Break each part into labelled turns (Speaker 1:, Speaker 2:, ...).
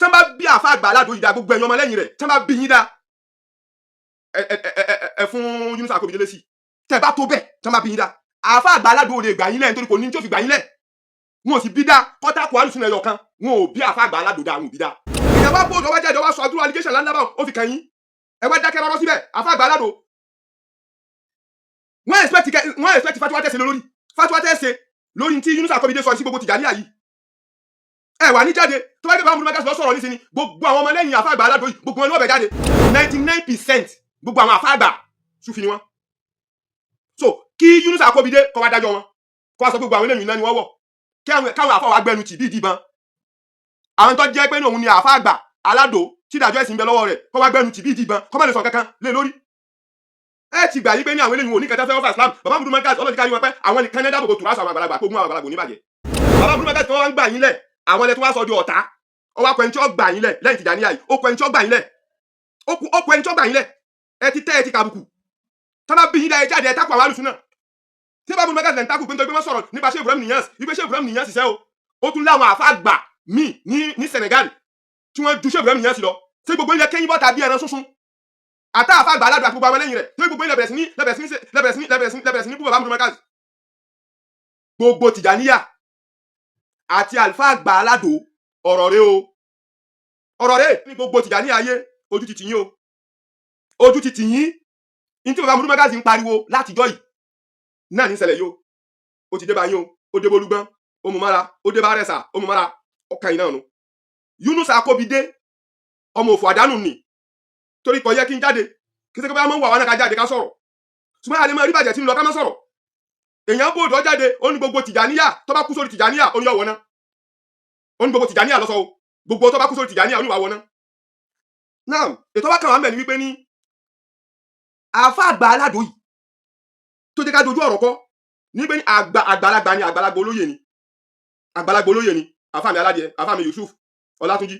Speaker 1: tán bá bí àfa àgbà aládùn ìdá gbogbo ẹ̀yàn ọmọlẹ́yìn rẹ̀ tán bá bí yín dá ẹ fún Yunus Akobide lésì tẹ́ bá tó bẹ́ẹ̀ tán bá bí yín dá àfa àgbà aládùn ò lè gbà yín lẹ̀ nítorí kò ní tí ó fi gbà yín lẹ̀ wọn ò sì bí dá kọ́tàkù alùsùn ẹ̀yọ̀ kan wọn ò bí àfa àgbà aládùn dá wọn ò bí dá ìyàwó àbòdò wá jáde wá sọ àdúrà allegation láńlá báwọn ó fi kàn yín ẹ wá dákẹ́ rọ́rọ́ síbẹ̀ àfa àgbà aládùn wọ́n expect fatiwa tẹ̀sẹ̀ lórí fatiwa tẹ̀sẹ̀ lórí tí Yunus Akobide sọ sí gbogbo Tìjàníyà yìí ẹ wà ní jáde tó bá gbé bá múlùmẹ́kà lọ sọ̀rọ̀ nísìnyí gbogbo àwọn ọmọlẹ́yìn àfa àgbà aládùn yìí gbogbo wọn ni wọ́n bẹ̀ jáde 99% gbogbo àwọn àfa àgbà Sufi ni wọ́n so kí Yunus Akobide kọ́ wá dájọ́ wọn kọ́ wá sọ gbogbo àwọn eléyìí náà ni wọ́n wọ̀ káwọn àfa wa gbẹnu tì bí ìdìbọn àwọn tó jẹ́ pé òun ni àfa àgbà aládùn tí ìdájọ́ ẹ̀sìn ń bẹ lọ́wọ́ rẹ̀ kọ́ wá gbẹnu tì bí ìdìbọn kọ́ má lè sọ kankan lé lórí ẹ ti gbà yí pé ní àwọn eléyìí wò ní kẹtẹ fẹ́ wọ́n fà Islam bàbá Mudu Markaz ọlọ́dún kárí wọn pé àwọn nìkan ní dáàbòbò tùrọ̀ àṣọ àwọn àgbàlagbà kó gún àwọn àgbàlagbà oníbàjẹ́ bàbá Mudu Markaz tí wọ́n ń gbà yín lẹ̀ àwọn ẹlẹ́tí wọ́n sọ di ọ̀tá ọwọ́ akọ ẹni tí ó gbà yín lẹ̀ lẹ́yìn Tìjàníyà yìí ó kọ ẹni tí ó gbà yín lẹ̀ ó kọ ẹni tí ó gbà yín lẹ̀ ẹ ti tẹ́ ẹ ti kàbùkù tọ́lá bí yín dá ẹ jáde ẹ tákù àwọn alùsùn náà tí bàbá Mudu Markaz lẹ̀ ń tákù pé nítorí pé wọ́n sọ̀rọ̀ nípa Sheikh Ibrahim Niasse wípé Sheikh Ibrahim Niasse ṣiṣẹ́ o ó tún láwọn àfa àgbà míì ní Senegal tí wọ́n ju Sheikh Ibrahim Niasse lọ tí gbogbo ilẹ̀ kẹ́yìn bọ́ta bí ẹran sunsun àtà àfa àgbà aládùn àti gbogbo àwọn ẹlẹ́yìn rẹ̀ tí gbogbo ilẹ̀ bẹ̀rẹ̀ sí ní bú bàbá Mudu Markaz gbogbo Tìjàníyà àti àlùfáà àgbà aládùn ọ̀rọ̀ rẹ̀ ní gbogbo Tìjàníyà ayé ojú ti tì yín o ojú ti tì yín ní tí bàbá Mudu Markaz ń pariwo látijọ́ yìí náà ní ṣẹlẹ̀ yìí o ó ti dé bá yín o ó dé bolúgbọ́n ó mú mára ó dé bá rẹ̀sà ó mú mára ọkàn yìí náà nù Yunus Akobide ọmọ òfò àdánù nì torí kò yẹ kí n jáde kí sẹ́kẹ́ bá mọ́ wà wá náà ká jáde ká sọ̀rọ̀ ṣùgbọ́n àlẹ́ mọ́ rí bàjẹ́ tí ń lọ ká má sọ̀rọ̀ èèyàn bòdò jáde ó ní gbogbo Tìjàníyà tó bá kú sórí Tìjàníyà ó ní ọ̀wọ́ náà ó ní gbogbo Tìjàníyà lọ́sọ̀ o gbogbo tó bá kú sórí Tìjàníyà ó ní ìwà wọ náà náà ètò wá kàn wá ń bẹ̀ ni wípé ní àfa àgbà aládùn yìí tó jẹ́ ká dojú ọ̀rọ̀ kọ́ ní pé ní àgbàlagbà ni àgbàlagbà olóyè ni àfa mi aládìẹ àfa mi Yusuf Ọlátúnjí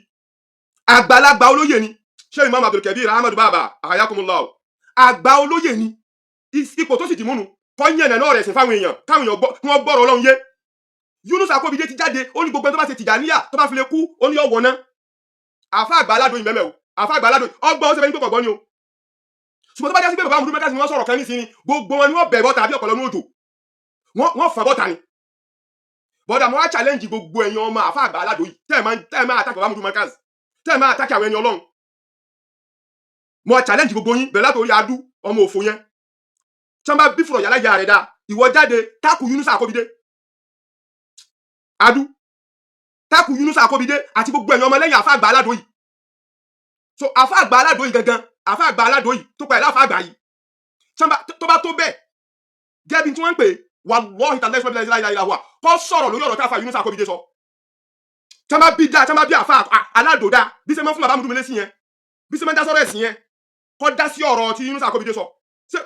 Speaker 1: àgbàlagbà olóyè ni ṣé Imam Abdul Kabir Ahmadu Baba ayakumullah àgbà olóyè ni ipò tó sì ti múnu kọ́ yẹn náà rẹ̀ sìn fáwọn èèyàn káwọn èèyàn wọ́n gbọ́rọ̀ Ọlọ́run yé Yunus Akobide ti jáde ó ní gbogbo ẹni tó bá ṣe Tìjàníyà tó bá fi lè kú ó ní ọ̀wọ́ náà àfa àgbà aládùn yìí mẹ́mẹ́ o àfa àgbà aládùn ọgbọ́n ó ṣe fẹ́ ní pé kọ̀ọ̀gbọ́n ni o ṣùgbọ́n tó bá já sí pé bàbá Mudu Markaz ni wọ́n sọ̀rọ̀ kan ní sí ni gbogbo wọn ni wọ́n bẹ̀ bọ́ta àbí ọ̀pọ̀lọ́ ní òjò wọ́n fà bọ́ta ni bọ́dà mo wá challenge gbogbo ẹ̀yin ọmọ àfa àgbà aládùn yìí tẹ́ ẹ̀ máa attack bàbá Mudu Markaz tẹ́ ẹ̀ máa attack àwọn ẹni Ọlọ́run mo challenge gbogbo yín bẹ̀rẹ̀ látòrí adú ọmọ òfò yẹn tí wọ́n bá bí fúrọ̀ yàrá ìyá rẹ̀ dáa ìwọ jáde tákù Yunus Akobide adú tákù Yunus Akobide àti gbogbo ẹ̀yin ọmọ lẹ́yìn àfa àgbà aládùn yìí so àfa àgbà aládùn yìí gangan àfa àgbà aládùn yìí tó pa ẹ̀ láfa àgbà yìí tó bá tó bẹ́ẹ̀ gẹ́bí tí wọ́n ń pè wallahi ta'ala ìlàwà kọ́ sọ̀rọ̀ lórí ọ̀rọ̀ táfa Yunus Akobide sọ tí wọ́n bá bí àfa aládùn dá bí ṣe mọ́ fún bàbá Mudu Markaz yẹn bí ṣe mọ́ dá sọ́rọ̀ ẹ̀sìn yẹn kọ́ dá sí ọ̀rọ̀ tí Yunus Akobide sọ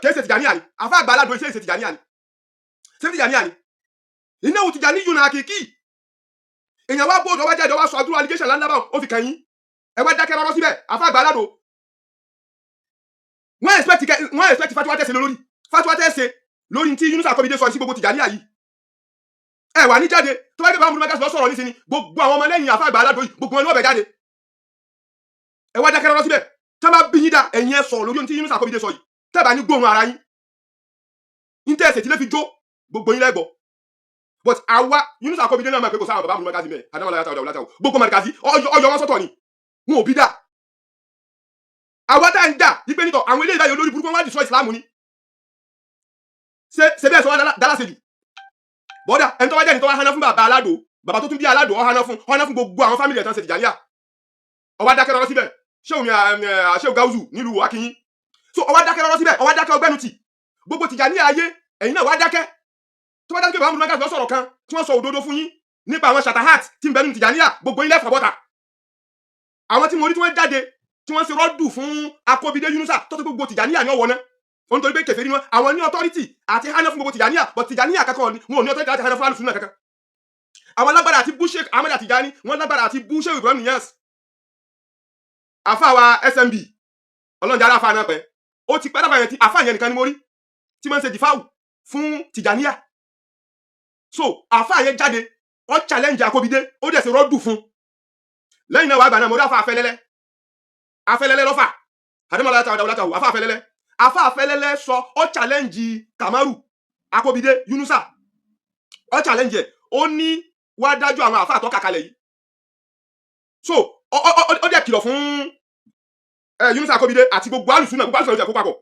Speaker 1: kìí ṣe Tìjàníyà ni àfa àgbà aládùn ṣe Tìjàníyà ni ìnáwó Tìjàní yìí náà kìkì èèyàn wá bòdò wá jáde wá sọ àdúrà allegation láńlá báwọn ó fi kàn yín ẹ wá dákẹ́ rọ́rọ́ síbẹ̀ àfa àgbà aládùn wọ́n expect fatiwa tẹ̀sẹ̀ lórí fatiwa tẹ̀sẹ̀ lórí tí Yunus Akobide sọ sí gbogbo Tìjàníyà yìí ẹ wà ní jáde tó bá gbé bá Mudu Markaz lọ sọ̀rọ̀ nísìnyí gbogbo àwọn ọmọlẹ́yìn àfa àgbà aládùn yìí gbogbo wọn ni wọ́n bẹ̀ jáde ẹ wá dákẹ́ rọ́rọ́ síbẹ̀ tẹ́ bá bí yín dá ẹ̀yin ẹ sọ̀rọ̀ lórí ohun tí Yunus Akobide sọ yìí tẹ́ bá ní gbóhùn ara yín ní tẹ̀sẹ̀ tí lè fi jó gbogbo yín lẹ́gbọ̀ọ́ but àwa Yunus Akobide náà máa pé kò sáwọn bàbá Mudu Markaz mẹ́ adámọ̀lá yàtọ̀ ọ̀dà gbogbo Markaz ọyọ wọn sọ́tọ̀ ni wọn ò bí dá àwa tá ń dà wípé nítọ̀ àwọn eléyìí báyìí olórí burúkú wọn wá dìsọ ìsìlámù ni ṣe bẹ́ẹ̀ sọ wá dálá ṣe jù bọ́dà ẹni tó wá jẹ́ ní tó wá hánà fún bàbá aládò bàbá tó tún bí aládò ọ hánà fún gbogbo àwọn fámìlì ẹ̀tàn ṣe Tìjàníyà ọwá dákẹ́ rọ́rọ́ síbẹ̀ ṣéun Gáúsù nílùú Akínyìn so ọwá dákẹ́ rọ́rọ́ síbẹ̀ ọwá dákẹ́ ọgbẹ́nu tì gbogbo Tìjàníyà ayé ẹ̀yin náà wá dákẹ́ tó wá dákẹ́ bàbá Mudu Markaz lọ sọ̀rọ̀ kan tí wọ́n sọ òdodo fún yín nípa àwọn ṣàtàhàt tí ń bẹ nínú Tìjàníyà gbogbo ilẹ̀ fàbọ́ta àwọn tí mo rí tí wọ́n jáde tí wọ́n ṣe rọ́dù fún Akobide Yunusa tó tó gbogbo Tìjàníyà ní ọwọ́ náà wọ́n torí pé kèfèrí wọn àwọn ní authority àti hánà fún gbogbo Tìjàníyà but Tìjàníyà kankan ni wọn ò ní authority àti hánà fún alùsùn náà kankan àwọn lágbára àti bú Sheikh Ahmed Tijani wọn lágbára àti bú Sheikh Ibrahim Niasse àfáwà SMB ọlọ́njà aláfa náà pẹ́ ó ti pẹ́ láfa yẹn ti àfáà yẹn nìkan ni mo rí tí máa ń ṣe dìfáwù fún Tìjàníyà so àfáà yẹn jáde ó challenge Akobide ó dẹ̀ ṣe rọ́dù fún lẹ́yìn náà wàá gbà náà mo rí afẹ́lẹ́lẹ́ lọ́fà àdèmọ́lá tàwọn dàwọ́lá tàwọn afẹ́lẹ́lẹ́ sọ ó challenge Kamaru Akobide Yunusa ó challenge ẹ̀ ó ní wá dájú àwọn àfa àtọ́ kàkalẹ̀ yìí so ó dẹ̀ kìlọ̀ fún Yunusa Akobide àti gbogbo alùsùn náà jẹ́ kó papọ̀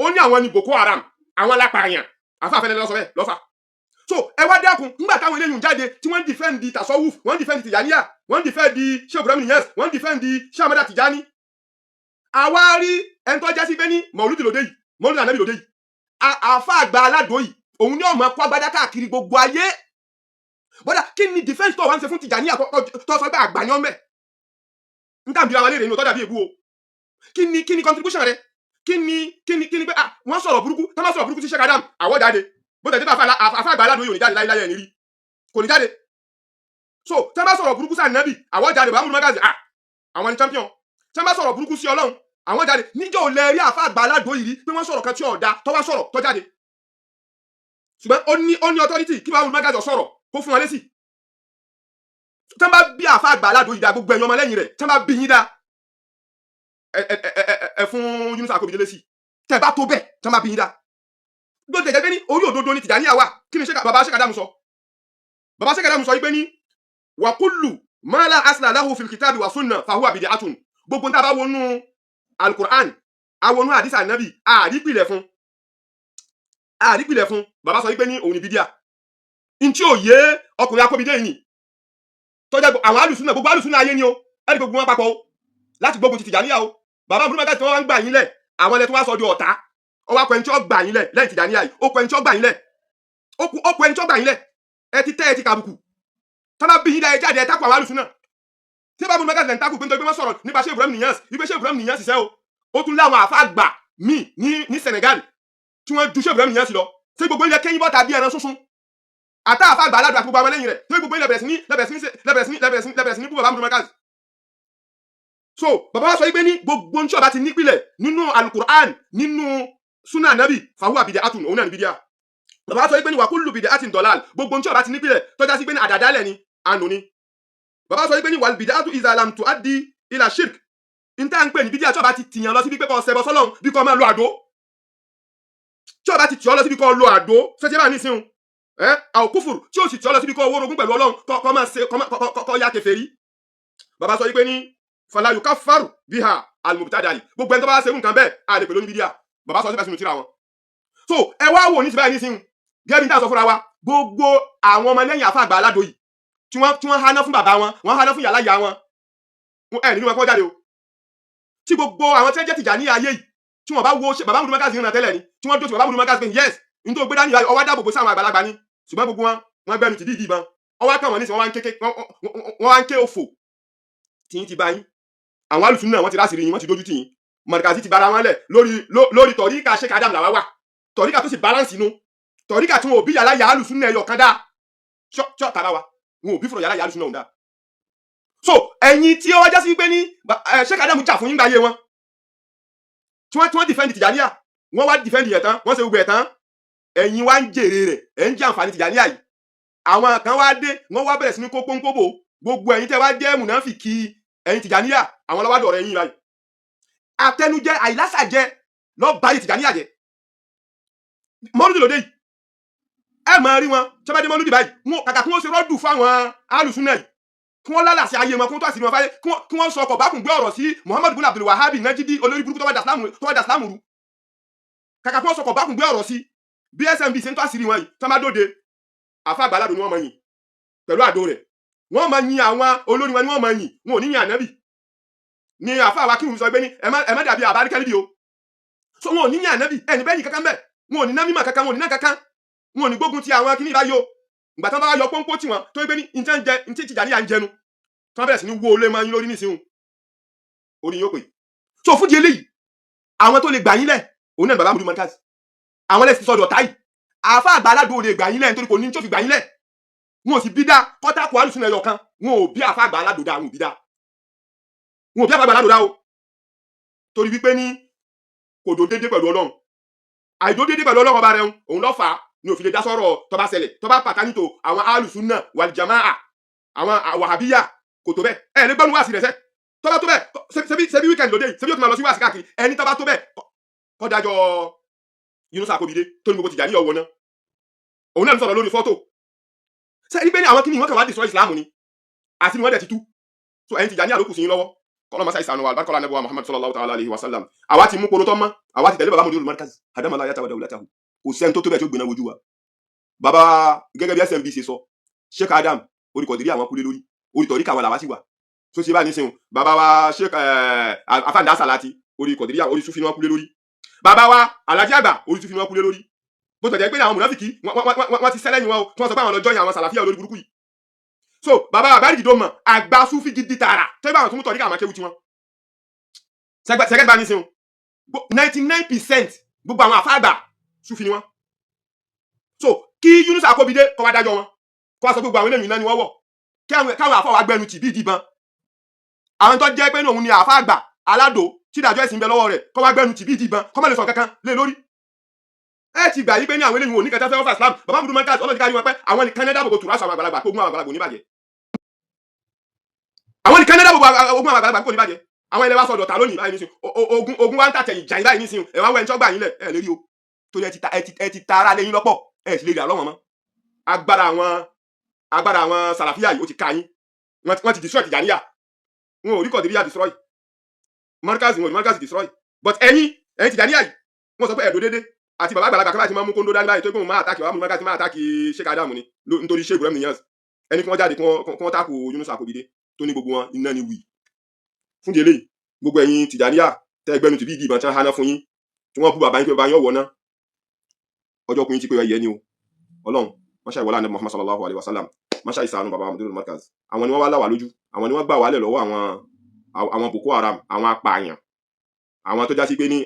Speaker 1: ó ní àwọn ni Boko Haram àwọn alápààyàn àfa àfẹ́lẹ́lẹ́ lọ́sọ bẹ́ẹ̀ lọ́fà so ẹ wá dákun nígbà táwọn eléyìí ń jáde tí wọ́n defend di tasawuf wọ́n defend Tijaniya wọ́n defend di Sheikh Ibrahim Niasse wọ́n defend di Sheikh Ahmada Tijani àwa rí ẹni tó jẹ́ sí pé ní mọ̀lúdì lòdì yìí mọ̀lúdì ànábì lòdì yìí àfa àgbà aládò yìí òun ní ọmọ ẹ̀kọ́ agbádá káàkiri gbogbo ayé bọ́dà kí ni defense tó wá ń ṣe fún Tijaniya tó sọ pé àgbà ni ọmọ ẹ̀ ń tàbí àwọn aléèrè inú tó dàbí èbú o kí ni contribution rẹ kí ni pé wọ́n sọ̀rọ̀ burúkú tó máa sọ̀rọ̀ burúkú sí Sheikh Adam àwọ̀ jáde bó tẹ̀ àfa àgbà aládò yìí ò ní jáde láyé ẹ̀ní rí kò ní jáde so tó máa sọ̀rọ̀ burúkú sí ànábì àwọ̀ jáde bàbá múlùmọ́ gàzì àwọn ni champion tó máa sọ̀rọ̀ burúkú sí Ọlọ́run àwọn jáde níjọ́ ò lè rí àfa àgbà aládò yìí rí pé wọ́n sọ̀rọ̀ kan tí ọ̀dà tó wá sọ̀rọ̀ tó jáde ṣùgbọ́n ó ní authority kí bàbá múlùmọ́ gàzì sọ̀rọ̀ kó fún wọn lésì tó bá bí àfa àgbà aládò yìí dá gbogbo ẹ̀yàn ọmọ lẹ́yìn rẹ̀ tó bá bí yín dá ẹ fún Yunusa Akobide lésì tẹ́ bá tó bẹ́ẹ̀ tó bá bí yín dá gbọ́dọ̀ tẹ̀jẹ́ pé ní orí òdodo ni Tijaniya wà kí ni bàbá Sheikh Adamu sọ bàbá Sheikh Adamu sọ yìí pé ní wa kullu ma la asla lahu fil kitabi wa sunna fahuwa bid'atun gbogbo ń tá bá wọnú alukur'an awọnú hadith anabi àrípìlẹ̀ fún bàbá sọ yìí pé ní òun ni bídíà ntí ò yé ọkùnrin Akobide yìí tọ́jà àwọn alùsùnà gbogbo alùsùnà ayé ni o ẹni gbogbo wọn papọ̀ o láti gbógun ti Tijaniya o bàbá Múlùmọ́ Gàzì tí wọ́n wá ń gbà yín lẹ̀ àwọn ẹlẹ́tí wá sọ di ọ̀tá ó wá kọ ẹni tí ó gbà yín lẹ̀ lẹ́yìn Tijaniya yìí ó kọ ẹni tí ó gbà yín lẹ̀ ó kọ ẹni tí ó gbà yín lẹ̀ ẹ ti tẹ́ ẹ ti kàbùkù tọ́lá bí yín dá ẹ jáde ẹ takò àwọn alùsùnà tí bàbá Múlùmọ́ Gàzì ń takò pé nítorí pé wọ́n sọ̀rọ̀ nípa Sheikh Ibrahim Niasse wípé Sheikh Ibrahim Niasse ṣiṣẹ́ o ó tún láwọn àfa àgbà míì ní Senegal tí wọ́n ju Sheikh Ibrahim Niasse lọ tí gbogbo ilẹ̀ kẹ́yìn bọ́ta bí ẹran sunsun àtà àfa àgbà aládùn àti gbogbo àwọn lẹ́yìn rẹ̀ tí gbogbo ilẹ̀ bẹ̀rẹ̀ sí ní bú bàbá Múlùmọ́ Gàzì so bàbá wa sọ yìí pé ní gbogbo ń tí ọba ti nípìlẹ̀ nínú alukur'an nínú sunna nabi fahuwa bid'atun òun náà ní bídíà bàbá wa sọ yìí pé ní wa kullu bid'atin dalal gbogbo ń tí ọba ti nípìlẹ̀ tọ́já sí pé ní àdàdálẹ̀ ni àánú ni bàbá wa sọ yìí pé ní wal bid'atu iza lam tuaddi ila shirk níta ń pè ní bídíà tí ọba ti tìyàn lọ síbi pé kọ́ ṣẹbọ sọ́lọ́run bí kò máa lo àdó tí ọba ti tì ọ́ lọ síbi kọ́ lo àdó sọ́jẹ́ bá ní sí un àwọn kúfùrù tí ó sì tì ọ́ lọ síbi kọ́ owó orogún pẹ̀lú Ọlọ́run kọ́ máa ṣe kọ́ ya kèfèrí bàbá sọ yìí pé ní fala yukaffaru biha al-mubtadi gbogbo ẹni tó bá ṣe nǹkan bẹ́ẹ̀ a lè pè lóní bídíà bàbá sọ síbẹ̀ sínú tíra wọn so ẹ wá wò ní ti báyìí nísìnyí gẹ́gẹ́ bí n ta sọ fúnra wa gbogbo àwọn ọmọ lẹ́yìn àfa àgbà aládò yìí tí wọ́n háná fún bàbá wọn wọ́n háná fún yàrá ìyá wọn nínú wọn kọ́ jáde o tí gbogbo àwọn tí wọ́n jẹ́ Tijaniya ayé yìí tí wọ́n bá wo bàbá Múlùmọ́ Gàzì ìrìnà tẹ́lẹ̀ ni tí wọ́n dó ti bàbá Múlùmọ́ Gàzì pé yes ní tó gbé dání ọwọ́ dáàbò bó sí àwọn àgbàlagbà ni ṣùgbọ́n gbogbo wọn gbẹnu ti dídì ìbọn ọwọ́ kàn wọ́n ní sí wọ́n wá ń ké òfò tí ń ti bá yín àwọn alùsùn náà wọ́n ti rásìrì yín wọ́n ti dójú tì yín Markazi ti bára wọn lẹ̀ lórí tọ̀ríkà Sheikh Adam làwa wà tọ̀ríkà tó sì balance inú tọ̀ríkà tí wọn ò bí yàrá yà alùsùn náà ẹyọ kan dá ṣọ́ tàbá wa wọn ò bí fúnra yàrá yà alùsùn náà ń dá so ẹ̀yin tí ó wájá sí pé ní Sheikh Adam jà fún yín gbáyé wọn tí wọ́n defend Tijaniya wọ́n wá defend yẹn tán wọ́n ṣe gbogbo ẹ̀ tán ẹ̀yin wá ń jèrè rẹ̀ ẹ̀ ń jẹ àǹfààní Tijaniya yìí àwọn kan wá dé wọ́n wá bẹ̀rẹ̀ sí ní kó pọ́npọ́bò gbogbo ẹ̀yin tẹ́ wá jẹ́ mùnáfìkì ẹ̀yin Tijaniya àwọn lọ́wọ́ dọ̀rọ̀ ẹ̀yin báyìí àtẹnujẹ àìlásàjẹ lọ́ọ́ báyìí Tijaniya jẹ mọ́lúdì lóde yìí ẹ máa rí wọn tí wọ́n bá dé mọ́lúdì báyìí wọn kàkà kí wọ́n ṣe rọ́dù fáwọn alùsùnà yìí kí wọ́n lálàsí ayé wọn kí wọ́n tó àṣírí wọn fáyé kí wọ́n sọ ọkọ̀ bákùn gbé ọ̀rọ̀ sí Muhammadu bin Abdul Wahhab Najidi olórí burúkú tó wá dà sílámù rú kàkà kí wọ́n sọ ọkọ̀ bákùn gbé ọ̀rọ̀ sí bí SMB ṣe ń tó àṣírí wọn yìí tí wọ́n bá dóde àfa àgbàládò ni wọ́n máa yìn pẹ̀lú àdó rẹ̀ wọ́n máa yin àwọn olórí wọn ni wọ́n máa yìn wọn ò ní yin ànábì ni àfa àwa kírun sọ pé ní ẹ má dàbí àbáríkẹ́lì o so wọn ò ní yin ànábì ẹni bẹ́ẹ̀ ni kankan bẹ́ẹ̀ wọn ò ní ná mímọ̀ kankan wọn ò ní ná kankan wọn ò ní gbógun ti àwọn kíní ìbáyò ìgbà tí wọ́n bá yọ pọ́npọ́ tí wọn tó ń gbé ní ntí Tijaniya ń jẹnu tí wọ́n bẹ̀rẹ̀ sí ní wo olé máa yín lórí nísìnyún orí yóò pè so fún di eléyìí àwọn tó lè gbà yín lẹ̀ òun náà bàbá Múlùmọ́ Gàzì àwọn lẹ́sìn sọ́dọ̀ táyì àfa àgbàládò ò lè gbà yín lẹ̀ nítorí kò ní tó fi gbà yín lẹ̀ wọn ò sì bí dá kọ́tàkù alùsùn ẹ̀yọ̀ kan wọn ò bí àfa àgbàládò dá wọn ò bí àfa àgbàládò dá o torí wípé ní kò dó déédéé pẹ̀lú Ọlọ́run àìdó déédéé pẹ̀lú Ọlọ́run ọba rẹ̀ òun ló fà á ni òfin lè dá sọ̀rọ̀ tó bá ṣẹlẹ̀ tó bá pàtàkì tó àwọn alùsùn náà wal jamaa àwọn wàhábíyà kò tó bẹ́ẹ̀ ẹ lè gbọ́nu wá sí rẹ̀ sẹ́ tó bá tó bẹ́ẹ̀ ṣebí weekend lóde yìí ṣebí ó ti máa lọ sí wá sí káàkiri ẹni tó bá tó bẹ́ẹ̀ kọ́ dájọ́ Yunusa Akobide tó ní gbogbo Tìjàníyà ọwọ́ náà òun náà ń sọ̀rọ̀ lórí fọ́tò ṣe ẹni pé ní àwọn kíní wọn kàn wá destroy Islam ni àti ni wọ́n dẹ̀ ti tú so ẹni Tìjàníyà ló kù sí yín lọ́wọ́ kọ́lọ́ masa ìsànù wa albarkọ́lá nẹ́bọ̀ Muhammad sallallahu ta'ala alayhi wa sallam àwa ti mú koro tọ́ mọ́ àwa ti tẹ̀lé baba Mudirul Markaz adamala yàtà wàdà wùlátà kò sẹ́ni tó tó bẹ́ẹ̀ tó gbéná wojú wa baba gẹ́gẹ́ bí SMB ṣe sọ Sheikh Adam orí kọ̀dìrí àwọn kúlé lórí orí tọ̀rí kàwọn làwa sì wà so ṣe bá ní sẹ́wọ̀n baba wa Sheikh Afanda Salati orí kọ̀dìrí àwọn orí sufi ni wọ́n kúlé lórí baba wa Alhaji Àgbà orí sufi ni wọ́n kúlé lórí bó tọ̀jẹ́ pé àwọn mùnáfìkì wọ́n ti sẹ́lẹ̀ wọn tí wọ́n sọ pé àwọn lọ́jọ́ yẹn àwọn sàlàfíà olórí burúkú yìí so baba àbárí dìdó mọ̀ àgbà sufi gidi tààrà tó bá àwọn tó mú tọ̀rí kàwọn akéwu tiwọn sẹ́gẹ́ bá ní sẹ́wọ̀n 99% gbogbo àwọn àfáàgbà sufi ni wọ́n so kí Yunusa Akobide kọ́ wá dájọ́ wọn kọ́ wá sọ gbogbo àwọn eléyìí náà ni wọ́n wọ̀ káwọn àfọwọ́ agbẹnu tì bíi ìdìbọn àwọn tó jẹ́ pé ní òun ni àfáàgbà aládò tí ìdájọ́ ẹ̀sìn bẹ lọ́wọ́ rẹ̀ kọ́ wá gbẹnu tì bíi ìdìbọn kọ́ má lè sọ kankan lé lórí ẹ ti gbà yí pé ní àwọn eléyìí wọn ò ní kẹta fẹ́ ọ́fà Islam bàbá Mudirul Markaz ọlọ́dún kárí wọn pé àwọn ní Canada gbogbo tùrọ̀ aṣọ àwọn àgbàlagbà kó ogún àwọn àgbàlagbà oníbàjẹ́ àwọn ní Canada gbogbo ogún àwọn àgbàlagbà kó oníbàjẹ́ àwọn ilẹ̀ wa sọ̀dọ̀ ta lónìí báyìí nísìn ogun wa ń tàtẹ̀yìn jà yín báyìí nísìn ẹ̀ wá wẹ̀ ń tọ́gbà yín lẹ̀ ẹ̀ lérí o torí ẹ ti ta ara lẹ́yìn lọ́pọ̀ ẹ̀ sì lè rí àlọ́wọ̀n mọ́ agbára àwọn sàlàfíà yìí ó ti ka yín wọ́n ti destroy Tìjàníyà wọn ò rí Kọ̀dìríyà destroy Markaz wọn ò rí Markaz destroy but ẹ̀yin Tìjàníyà yìí wọ́n sọ pé ẹ̀dọ́ dédé àti bàbá àgbàlagbà kábàá ti máa mú kóńdó dání báyìí tó gbóhùn máa àtàkì wàá mú Markaz máa àtàkì Sheikh Adam ni nítorí Sheikh Ibrahim Niass ẹni kí wọ́n jáde kí wọ́n tákù Yunusa Akobide tó ní gbogbo wọn iná ni wì fún délé gbogbo ẹ̀yin Tìjàníyà tẹ́ ẹgbẹ́nu tìbí ìdìbọn tí wọ́n háná fún yín tí wọ́n bú bàbá yín pé bàbá yín ọ̀wọ́ ná ọjọ́ kùn yín ti pé ẹyẹ ni o Ọlọ́run máṣá ìwọlá Ànábì Muhammad sallallahu alayhi wa sallam máṣá ìsànù bàbá Mudirul Markaz àwọn ni wọ́n wá láwà lójú àwọn ni wọ́n gbà wálẹ̀ lọ́wọ́ àwọn Boko Haram àwọn apààyàn àwọn tó já sí pé ní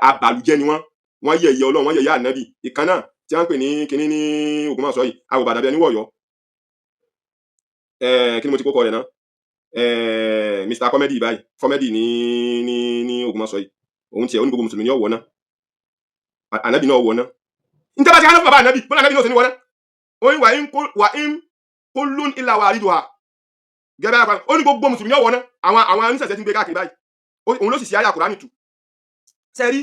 Speaker 1: abàlújẹ́ ni wọ́n yẹ̀yẹ́ Ọlọ́run wọ́n yẹ̀yẹ́ Ànábì ìkan náà tí wọ́n ń pè ní kinní ní Ògbómọ̀ṣọ́ yìí àwòbàdàbí ẹni wọ̀yọ́ kí ni mo ti kókọ rẹ̀ náà Mr. Comedy báyìí comedy ní Ògbómọ̀ṣọ́ yìí òun tiẹ̀ onígbogbo mùsùlùmí ní ọ̀wọ́ náà Ànábì náà ọ̀wọ́ náà níta bá ti hánà fún bàbá Ànábì bọ́lá Ànábì náà sì ní wọ́n náà oyin wà ń kó lón ilà wà àrídò ha gẹ́gẹ́ bá ó ní gbogbo mùsùlùmí ọ̀wọ́ náà àwọn oníṣẹ̀ṣẹ̀ ti ń gbé káàkiri báyìí òun ló sì sí àyà Kùránì tù sẹ́rí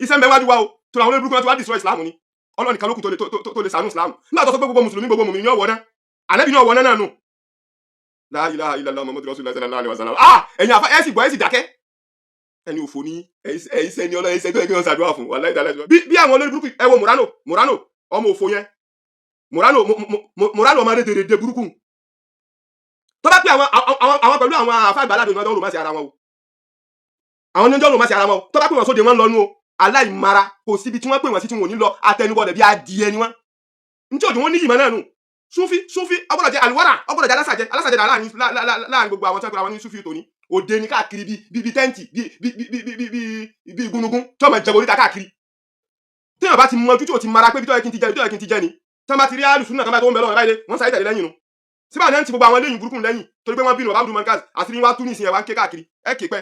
Speaker 1: iṣẹ́ ń bẹ wájú wa o tó làwọn olóògùn tí wọ́n destroy Islam ni Ọlọ́run nìkan ló kù tó lè ṣàánú Islam nígbà tó sọ pé gbogbo mùsùlùmí ní ọ̀wọ́ náà Ànábì náà ọ̀wọ́ náà nù la ilaha illallah Muhammadur Rasulullah sallallahu alaihi wasallam ẹ̀yin àfa ẹ̀ sì gbọ́ ẹ̀ sì dákẹ́ ẹni òfò ní ẹ̀yìn ni Ọlọ́run ẹ̀yìn tó yẹ kí wọ́n ṣàdúrà fún wàláhì tàláhì bí àwọn olórí burúkú ẹ wo Murano ọmọ òfò yẹn Murano ọmọ adédèrèdè burúkú tó bá pé àwọn pẹ̀lú àwọn àfa àgbàládò ní ọjọ́ òrùmá sí ara wọn o àwọn ní ọjọ́ òrùmá sí ara wọn o tó bá pé wọn sóde wọn lọ́nu o aláìmara kò síbi tí wọ́n pè wọ́n sí tí wọn ò ní lọ atẹnubọ̀dẹ̀ bí adìẹ ni wọ́n ní tí òjò wọn níyì mọ́ náà nù Sufi ọgbọ́dọ̀ jẹ́ àlùwárà ọgbọ́dọ̀ jẹ́ alásàjẹ́ láàrin gbogbo àwọn tí wọ́n pè àwọn ní Sufi tòní òde ní káàkiri bíi tẹ́ǹtì bíi gúnugún tí wọ́n máa jẹ oríta káàkiri tí wọ́n bá ti mọ ojú tí ò ti mara pé bí tọ́ yẹ kí n ti jẹ ni tí wọ́n bá ti rí àlùsùn náà kan bá tó ń bẹ lọ́wọ́ báyìí wọ́n sáré tẹ̀lé lẹ́yìn nu síbà náà ń ti gbogbo àwọn lẹ́yìn burúkú lẹ́yìn torí pé wọ́n bínú bàbá Mudirul Markaz àti ní wá tú ní ìsìn ẹ̀wà ń ké káàkiri ẹ̀ ké pẹ́.